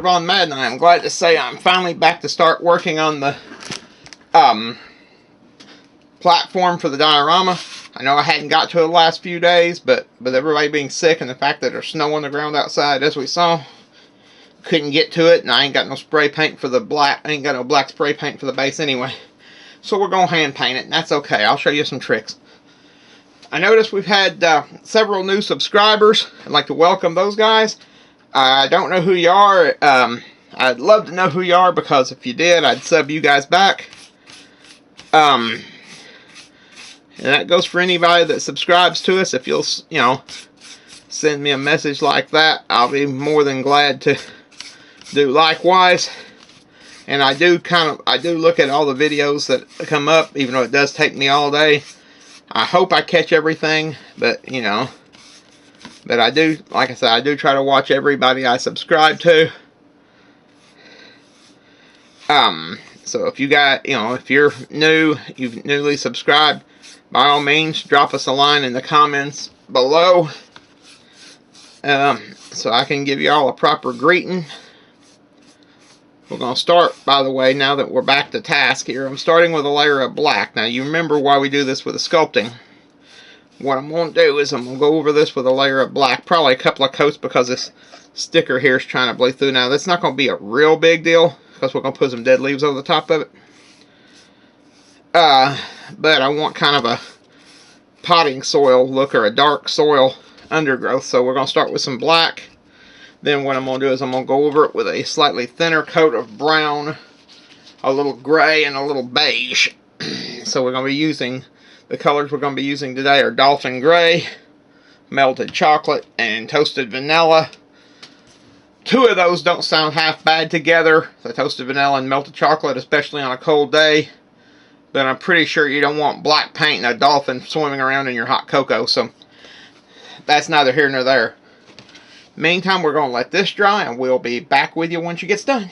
Von Madden. I am glad to say I'm finally back to start working on the platform for the diorama. I know I hadn't got to it the last few days, but with everybody being sick and the fact that there's snow on the ground outside, as we saw, couldn't get to it, and I ain't got no spray paint for the black. I ain't got no black spray paint for the base anyway. So we're going to hand paint it, and that's okay. I'll show you some tricks. I noticed we've had several new subscribers. I'd like to welcome those guys. I don't know who you are. I'd love to know who you are, because if you did, I'd sub you guys back. And that goes for anybody that subscribes to us. If you'll, send me a message like that, I'll be more than glad to do likewise. And I do look at all the videos that come up, even though it does take me all day. I hope I catch everything, but but I do, like I said, I do try to watch everybody I subscribe to. So if you got, if you're new, you've newly subscribed, by all means, drop us a line in the comments below, so I can give you all a proper greeting. We're going to start, by the way, now that we're back to task here, I'm starting with a layer of black. Now, you remember why we do this with the sculpting. What I'm going to do is I'm going to go over this with a layer of black, probably a couple of coats, because this sticker here is trying to bleed through. Now, that's not going to be a real big deal, because we're going to put some dead leaves over the top of it. But I want kind of a potting soil look, or a dark soil undergrowth. So we're going to start with some black. Then what I'm going to do is I'm going to go over it with a slightly thinner coat of brown, a little gray, and a little beige. So we're going to be using, the colors we're going to be using today are Dolphin Gray, Melted Chocolate, and Toasted Vanilla. Two of those don't sound half bad together, the Toasted Vanilla and Melted Chocolate, especially on a cold day. But I'm pretty sure you don't want black paint and a dolphin swimming around in your hot cocoa, so that's neither here nor there. Meantime, we're going to let this dry, and we'll be back with you once it gets done.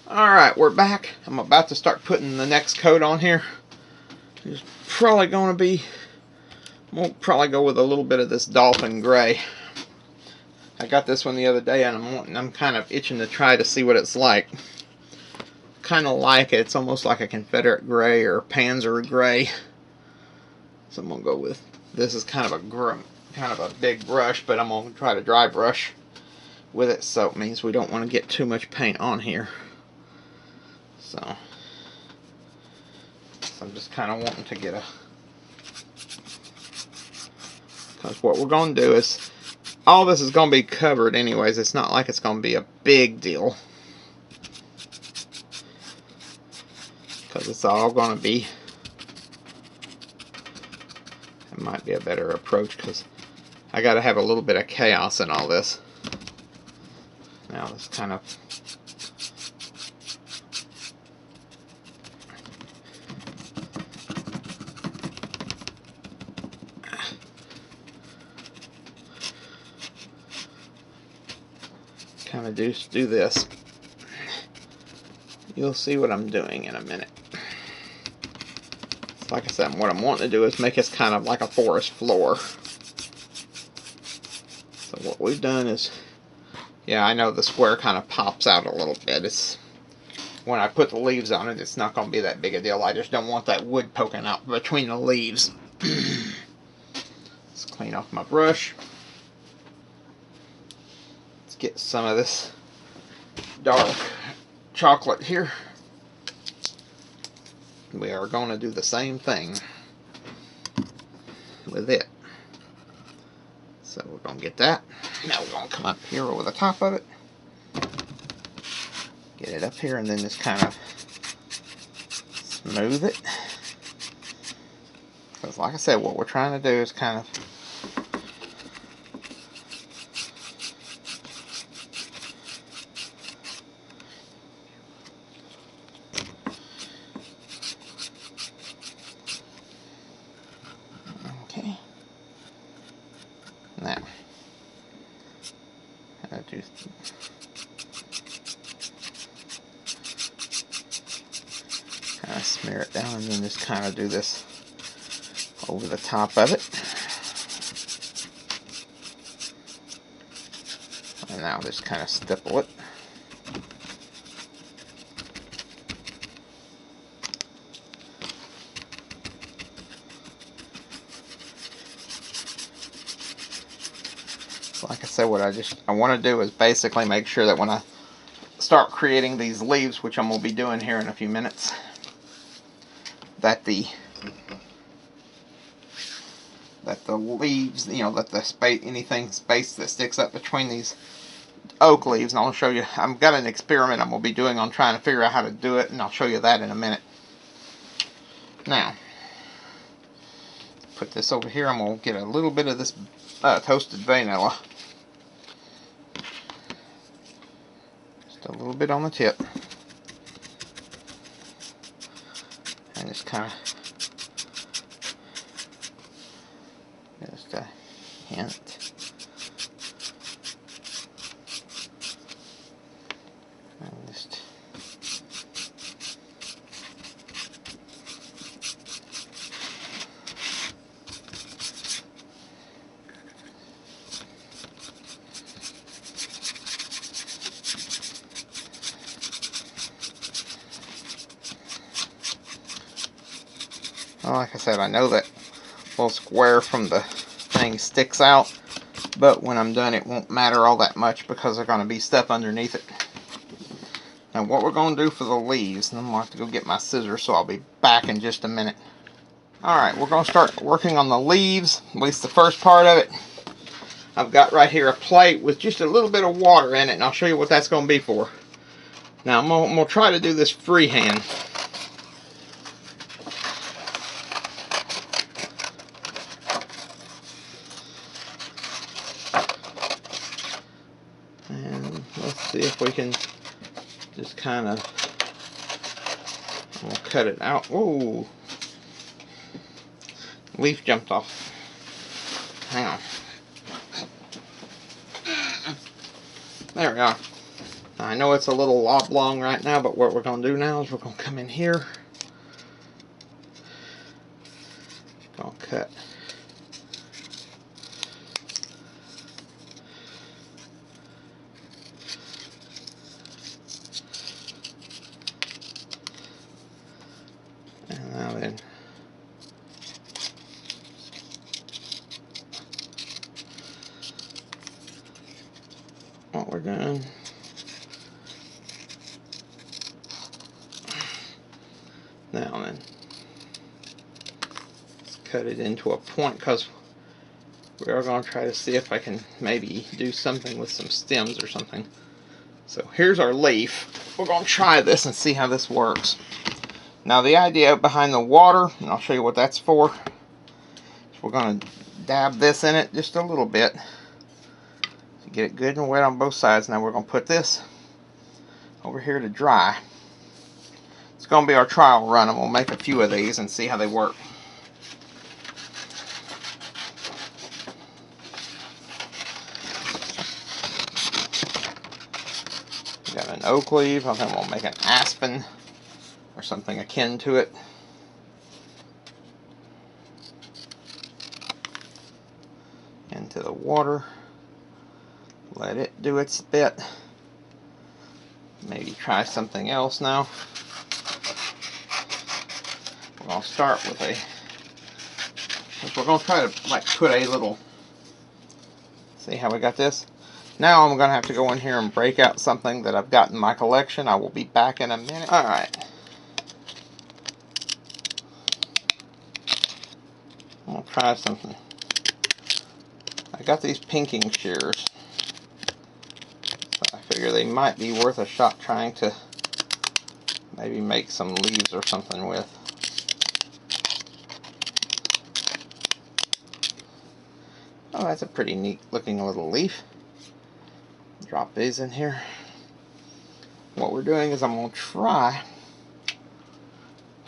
Alright, we're back. I'm about to start putting the next coat on here. It's probably going to be, we'll probably go with a little bit of this Dolphin Gray. I got this one the other day, and I'm kind of itching to try to see what it's like. Kind of like it. It's almost like a Confederate Gray or Panzer Gray. So I'm going to go with, this is kind of a big brush, but I'm going to try to dry brush with it, so it means we don't want to get too much paint on here. So I'm just kind of wanting to get because what we're going to do is, all this is going to be covered anyways. It's not like it's going to be a big deal, because it's all going to be, it might be a better approach, because I got to have a little bit of chaos in all this. Now this kind of, do this. You'll see what I'm doing in a minute. Like I said, what I'm wanting to do is make this kind of like a forest floor. So what we've done is, yeah, I know the square kind of pops out a little bit. It's, when I put the leaves on it, it's not going to be that big a deal. I just don't want that wood poking out between the leaves. Let's clean off my brush. Let's get some of this dark chocolate here. We are going to do the same thing with it. So we're going to get that. Now we're going to come up here over the top of it. Get it up here, and then just kind of smooth it. Because like I said, what we're trying to do is kind of, now, I do kind of smear it down, and then just kind of do this over the top of it. And now I'll just kind of stipple it. So like I said, what I want to do is basically make sure that when I start creating these leaves, which I'm going to be doing here in a few minutes, that the leaves, you know, that the space that sticks up between these oak leaves, and I'll show you, I've got an experiment I'm going to be doing on trying to figure out how to do it, and I'll show you that in a minute. Now, put this over here. I'm going to get a little bit of this toasted vanilla. Just a little bit on the tip. And just kind of, just a hint. And just well, like I said, I know that little square from the thing sticks out, but when I'm done it won't matter all that much because there's going to be stuff underneath it. Now what we're going to do for the leaves, and I'm going to have to go get my scissors, so I'll be back in just a minute. Alright, we're going to start working on the leaves, at least the first part of it. I've got right here a plate with just a little bit of water in it, and I'll show you what that's going to be for. Now I'm going to try to do this freehand. And let's see if we can just kind of, we'll cut it out. Whoa! Leaf jumped off. Hang on. There we are. Now, I know it's a little oblong right now, but what we're going to do now is we're going to come in here. Going to cut. And now then, what we're doing, now then, let's cut it into a point, because we are going to try to see if I can maybe do something with some stems or something. So here's our leaf. We're going to try this and see how this works. Now the idea behind the water, and I'll show you what that's for, is we're going to dab this in it just a little bit to get it good and wet on both sides. Now we're going to put this over here to dry. It's going to be our trial run, and we'll make a few of these and see how they work. Got an oak leaf. I think we'll make an aspen or something akin to it. Into the water. Let it do its bit. Maybe try something else now. We're going to start with we're going to try to like put a little, see how we got this? Now I'm going to have to go in here and break out something that I've got in my collection. I will be back in a minute. Alright. I'll try something. I got these pinking shears. So I figure they might be worth a shot trying to maybe make some leaves or something with. Oh, that's a pretty neat looking little leaf. Drop these in here. What we're doing is I'm going to try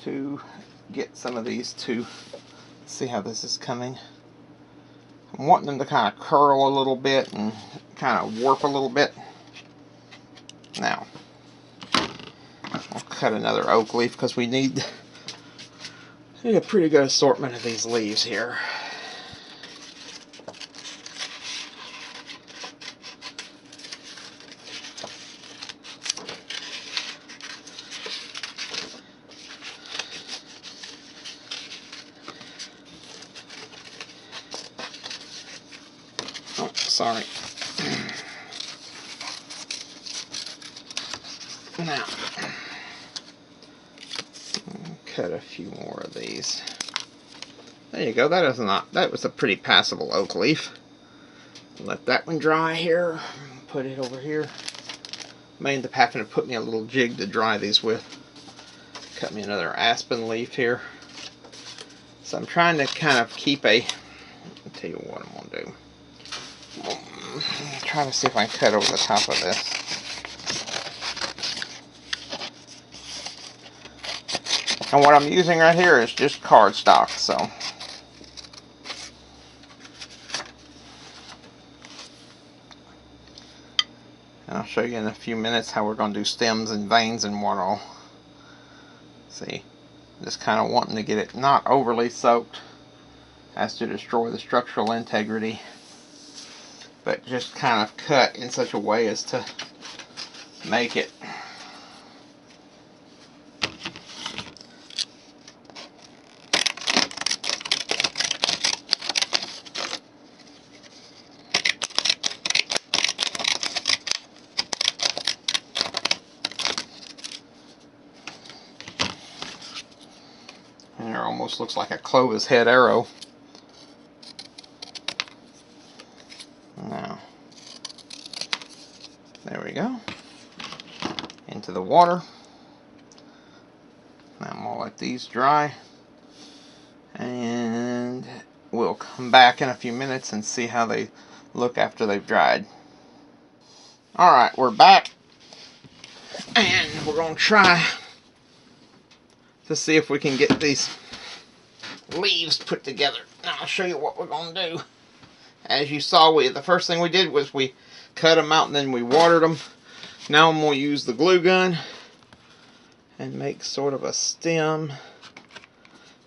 to get some of these to see how this is coming. I'm wanting them to kind of curl a little bit and kind of warp a little bit. Now, I'll cut another oak leaf because we need a pretty good assortment of these leaves here. sorry. Now, cut a few more of these. There you go. That was a pretty passable oak leaf. Let that one dry here. Put it over here. May end up having to put me a little jig to dry these with. Cut me another aspen leaf here. So I'm trying to kind of keep a... I'll tell you what I'm going to do. I'm trying to see if I can cut over the top of this. And what I'm using right here is just cardstock, so... And I'll show you in a few minutes how we're going to do stems and veins and what all. See, just kind of wanting to get it not overly soaked as to destroy the structural integrity, but just kind of cut in such a way as to make it almost looks like a Clovis head arrow. Now, there we go. Into the water. Now I'm going to let these dry. And we'll come back in a few minutes and see how they look after they've dried. Alright, we're back. And we're going to try to see if we can get these leaves put together. Now I'll show you what we're going to do. As you saw, the first thing we did was we cut them out and then we watered them. Now I'm going to use the glue gun and make sort of a stem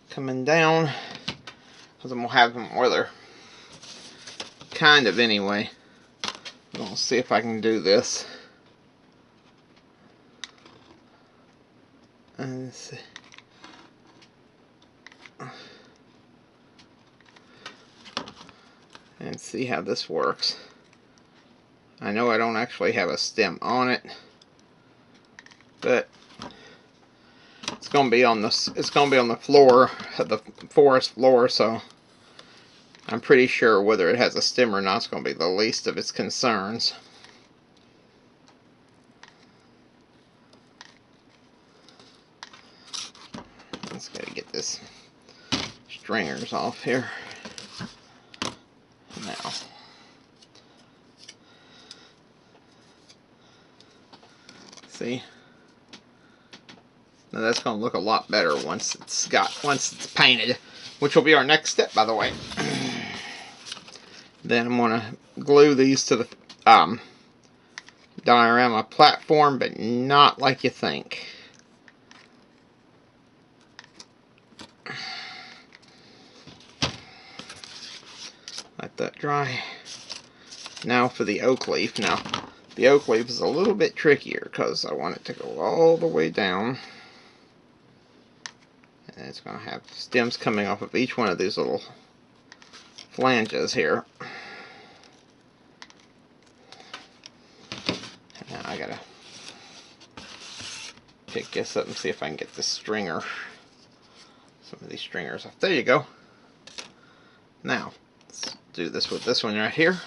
coming down, because I'm going to have them where they're kind of anyway. I'm going to see if I can do this. And let's see. And see how this works. I know I don't actually have a stem on it, but it's going to be on the floor, the forest floor, so I'm pretty sure whether it has a stem or not is going to be the least of its concerns. Let's gotta get this stringers off here. Now, see, now that's going to look a lot better once it's painted, which will be our next step, by the way. Then I'm going to glue these to the diorama platform, but not like you think. Let that dry. Now for the oak leaf. Now, the oak leaf is a little bit trickier because I want it to go all the way down. And it's going to have stems coming off of each one of these little flanges here. Now I gotta pick this up and see if I can get this stringer, some of these stringers off. There you go. Now, let's do this with this one right here.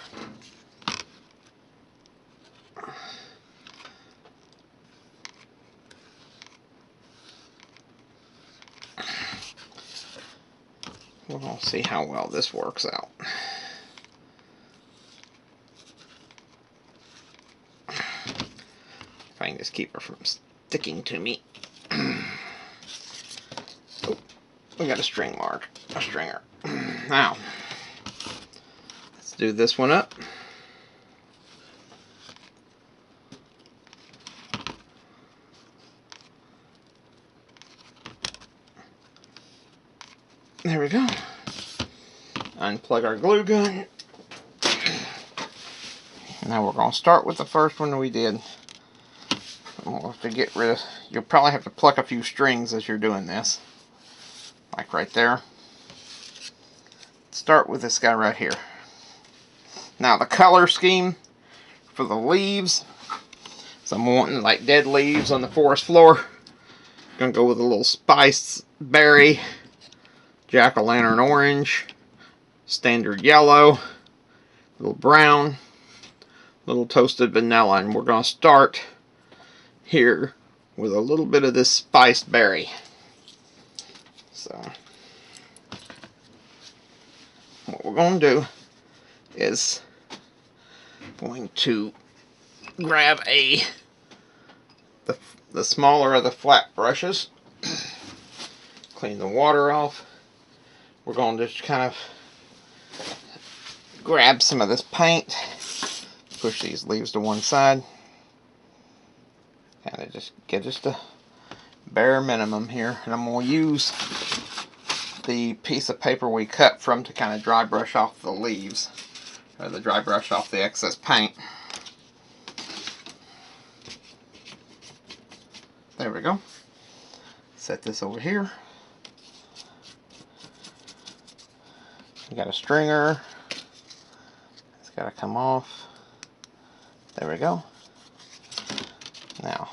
We'll see how well this works out. If I can just keep her from sticking to me. Oh, we got a stringer. Now, let's do this one up. There we go. Unplug our glue gun. Now we're going to start with the first one we did. We'll have to get rid of... You'll probably have to pluck a few strings as you're doing this. Like right there. Start with this guy right here. Now the color scheme for the leaves, so I'm wanting like dead leaves on the forest floor. Gonna go with a little spiced berry, jack-o'-lantern orange, standard yellow, little brown, little toasted vanilla, and we're gonna start here with a little bit of this spiced berry. So what we're going to do is going to grab the smaller of the flat brushes, clean the water off. We're going to just kind of grab some of this paint, push these leaves to one side, kind of just get just a bare minimum here, and I'm going to use the piece of paper we cut from to kind of dry brush off the leaves, or the dry brush off the excess paint. There we go. Set this over here. We got a stringer. It's got to come off. There we go. Now,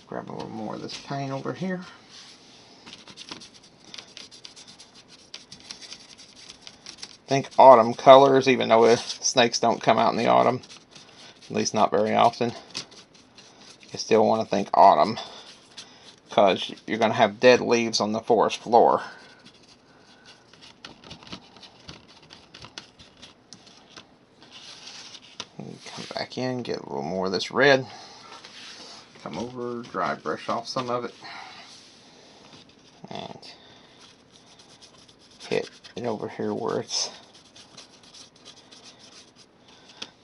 grab a little more of this paint over here. I think autumn colors, even though snakes don't come out in the autumn, at least not very often, you still want to think autumn, because you're going to have dead leaves on the forest floor. Come back in, get a little more of this red. Come over, dry brush off some of it, and hit it over here where it's.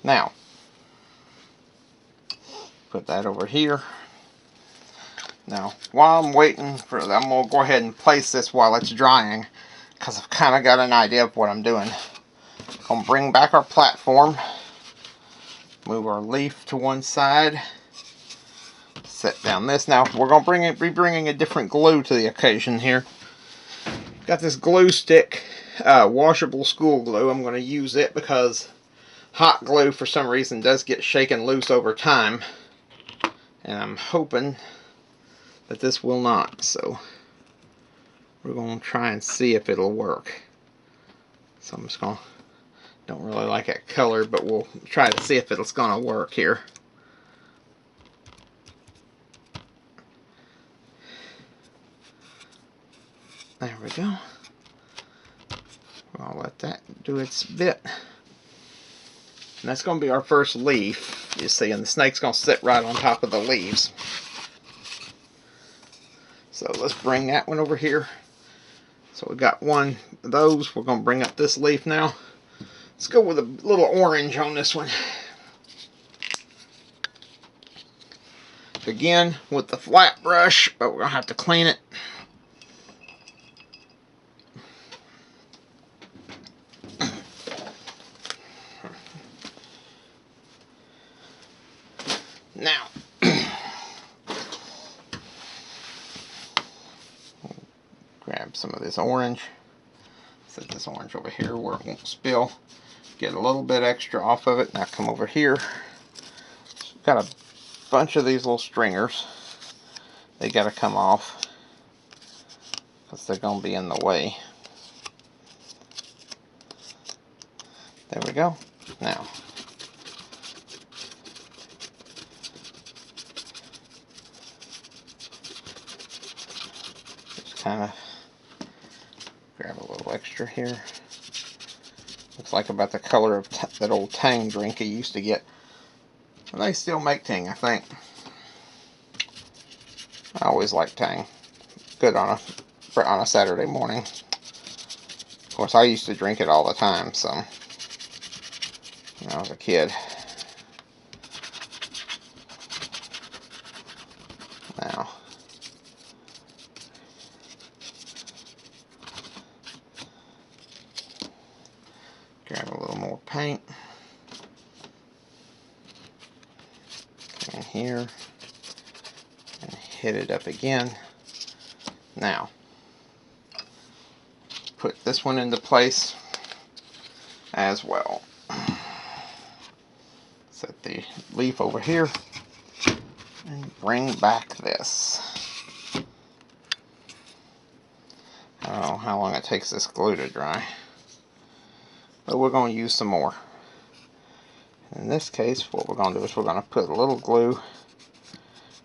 Now, put that over here. Now, while I'm waiting for that, I'm going to go ahead and place this while it's drying, because I've kind of got an idea of what I'm doing. I'm going to bring back our platform, move our leaf to one side, set down this. Now, we're going to be bringing a different glue to the occasion here. Got this glue stick, washable school glue. I'm going to use it because hot glue, for some reason, does get shaken loose over time. And I'm hoping that this will not. So we're going to try and see if it'll work. So I'm just going to, don't really like that color, but we'll try to see if it's going to work here. There we go. I'll let that do its bit. And that's going to be our first leaf, you see, and the snake's going to sit right on top of the leaves. So let's bring that one over here. So we got one of those. We're going to bring up this leaf now. Let's go with a little orange on this one. Begin with the flat brush, but we're going to have to clean it. Now, grab some of this orange. Set this orange over here where it won't spill. Get a little bit extra off of it. Now come over here. Got a bunch of these little stringers. They got to come off because they're going to be in the way. There we go. Now, kind of grab a little extra here. Looks like about the color of that old Tang drink you used to get. And they still make Tang, I think. I always like Tang. Good on a Saturday morning. Of course, I used to drink it all the time, so when I was a kid. Now, grab a little more paint. here and hit it up again. Now, put this one into place as well. Set the leaf over here and bring back this. I don't know how long it takes this glue to dry, but we're going to use some more. In this case, what we're going to do is we're going to put a little glue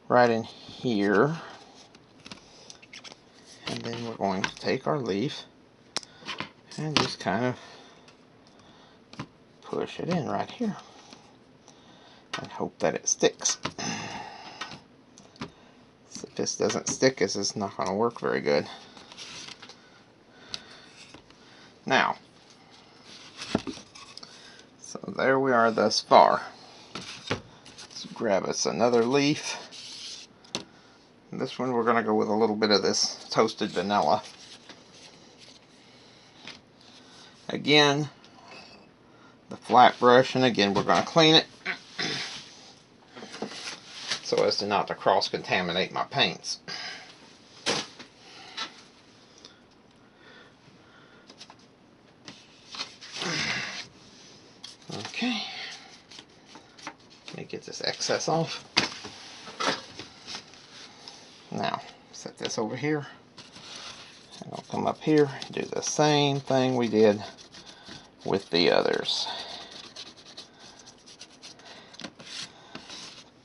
right in here, and then we're going to take our leaf and just kind of push it in right here and hope that it sticks. So if this doesn't stick, it's not going to work very good. Now, so there we are thus far. Let's grab us another leaf. This one we're going to go with a little bit of this toasted vanilla. Again, the flat brush, and again we're going to clean it so as to not to cross-contaminate my paints. Okay, let me get this excess off. Now, set this over here, and I'll come up here and do the same thing we did with the others.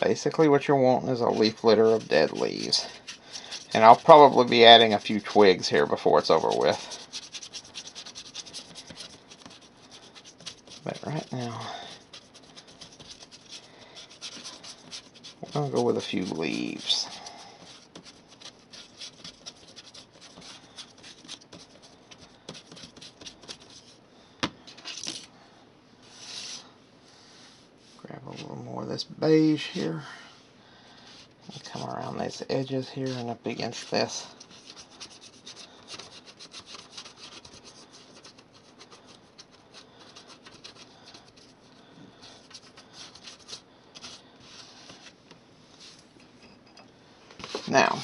Basically what you're wanting is a leaf litter of dead leaves. And I'll probably be adding a few twigs here before it's over with. But right now, we're going to go with a few leaves. Grab a little more of this beige here. And come around these edges here and up against this. Now,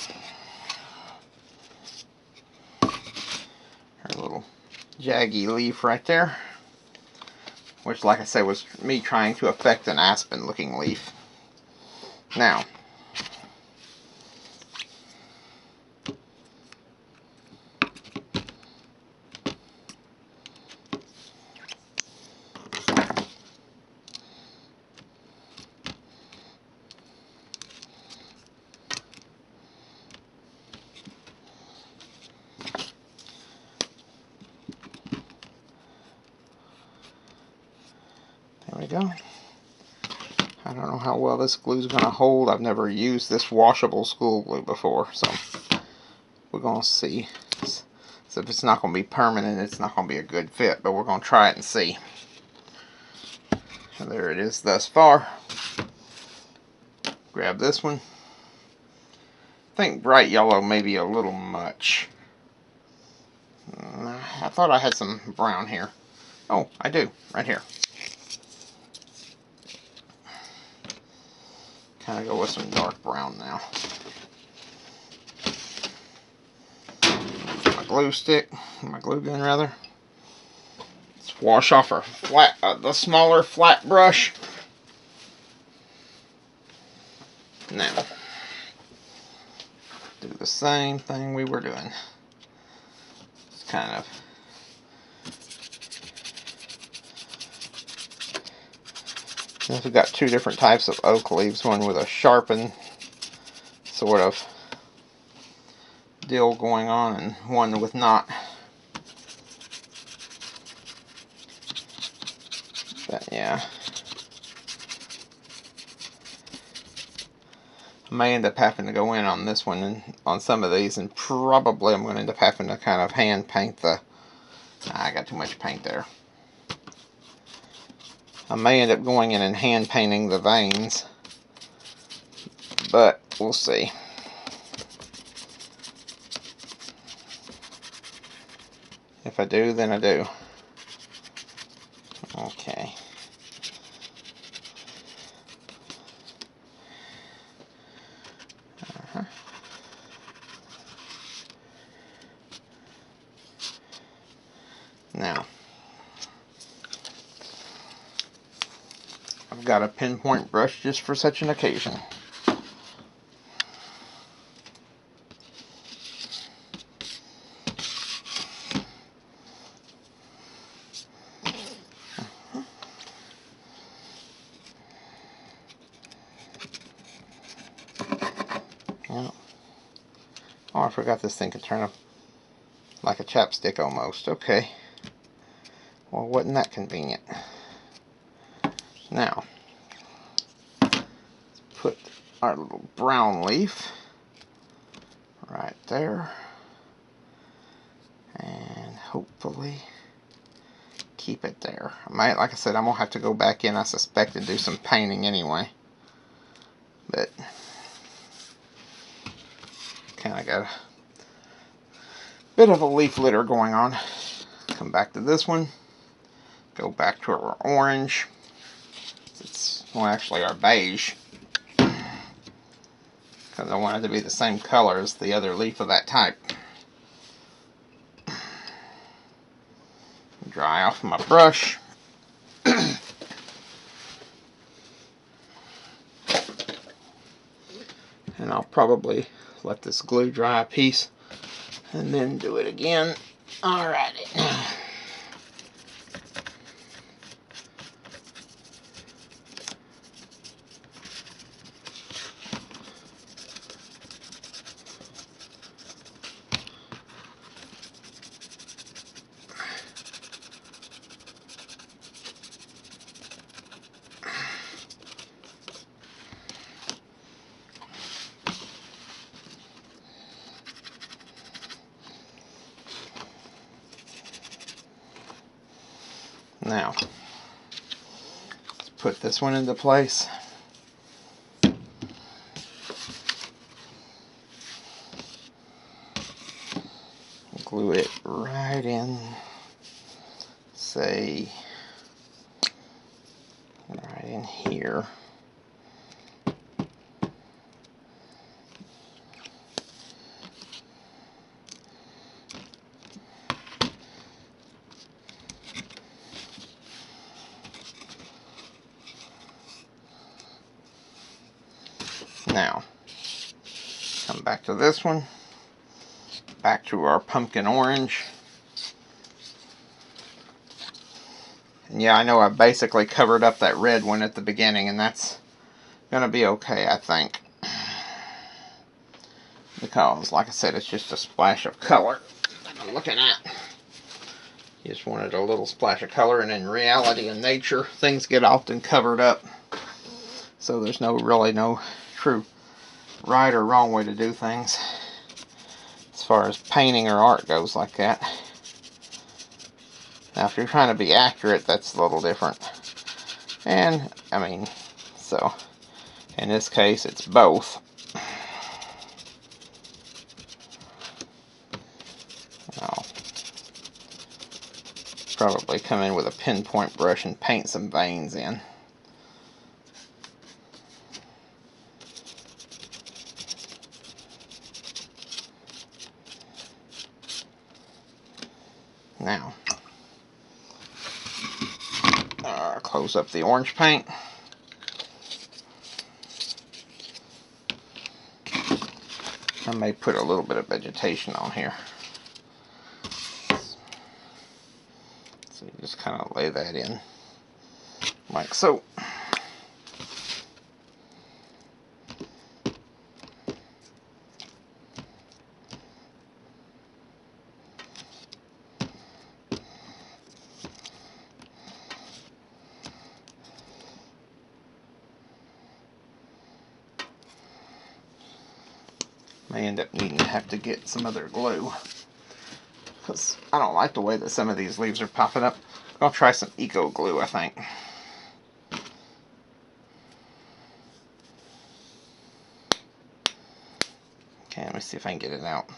our little jaggy leaf right there, which, like I said, was me trying to affect an aspen looking leaf. Now, there we go. I don't know how well this glue is going to hold. I've never used this washable school glue before, so we're going to see. So if it's not going to be permanent, it's not going to be a good fit, but we're going to try it and see. And there it is thus far. Grab this one. I think bright yellow may be a little much. I thought I had some brown here. Oh, I do, right here. Kind of go with some dark brown now. My glue stick, my glue gun rather. Let's wash off our the smaller flat brush. Now, do the same thing we were doing. Just kind of we've got two different types of oak leaves, one with a sharpened sort of deal going on and one with not. But yeah, I may end up having to go in on this one and on some of these, and probably I'm going to end up having to kind of hand paint the, I got too much paint there. I may end up going in and hand painting the veins, but we'll see. If I do, then I do. Okay. got a pinpoint brush just for such an occasion. Yeah. Oh, I forgot this thing could turn up like a chapstick almost. Okay. Well, wasn't that convenient? Now, let's put our little brown leaf right there. And hopefully keep it there. Like I said, I'm going to have to go back in, I suspect, and do some painting anyway. But kind of got a bit of a leaf litter going on. Come back to this one. Go back to our orange. It's, well, actually our beige. Because I want it to be the same color as the other leaf of that type. Dry off my brush. And I'll probably let this glue dry a piece and then do it again. Alrighty. Now, let's put this one into place. Glue it right in, say, right in here. Now, come back to this one, back to our pumpkin orange. And yeah, I know I basically covered up that red one at the beginning, and that's going to be okay, I think. Because, like I said, it's just a splash of color that I'm looking at. You just wanted a little splash of color, and in reality and nature, things get often covered up. So there's really no true right or wrong way to do things as far as painting or art goes like that. Now if you're trying to be accurate, that's a little different. And I mean, so in this case it's both. I'll probably come in with a pinpoint brush and paint some veins in. Now, close up the orange paint. I may put a little bit of vegetation on here. So you just kind of lay that in, like so. May end up needing to have to get some other glue, because I don't like the way that some of these leaves are popping up. I'll try some Eco Glue, I think. Okay, let me see if I can get it out.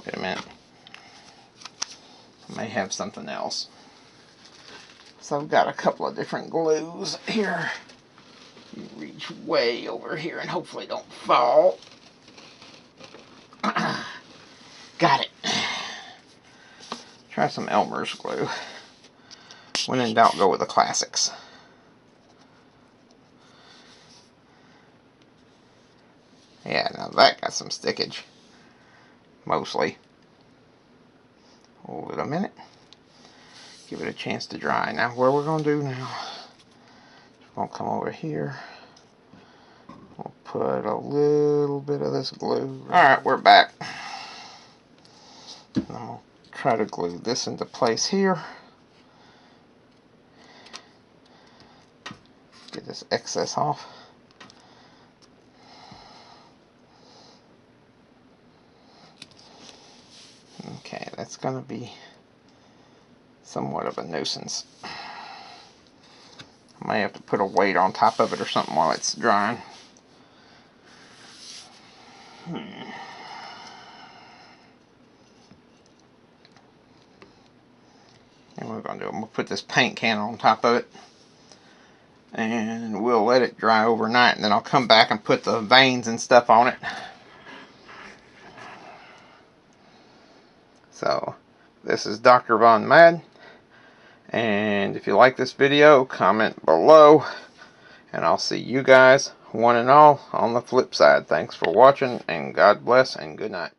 Wait a minute. I may have something else. So I've got a couple of different glues here. You reach way over here and hopefully don't fall. Try some Elmer's glue. When in doubt, go with the classics. Yeah, now that got some stickage. Mostly. Hold it a minute. Give it a chance to dry. Now, what we're going to do now, we're going to come over here. We'll put a little bit of this glue. Alright, we're back. I'm going to try to glue this into place here. Get this excess off. Okay, that's going to be somewhat of a nuisance. I may have to put a weight on top of it or something while it's drying. And what we're going to do, I'm going to put this paint can on top of it. And we'll let it dry overnight, and then I'll come back and put the veins and stuff on it. So, this is Dr. Von Mad. And if you like this video, comment below. And I'll see you guys, one and all, on the flip side. Thanks for watching, and God bless, and good night.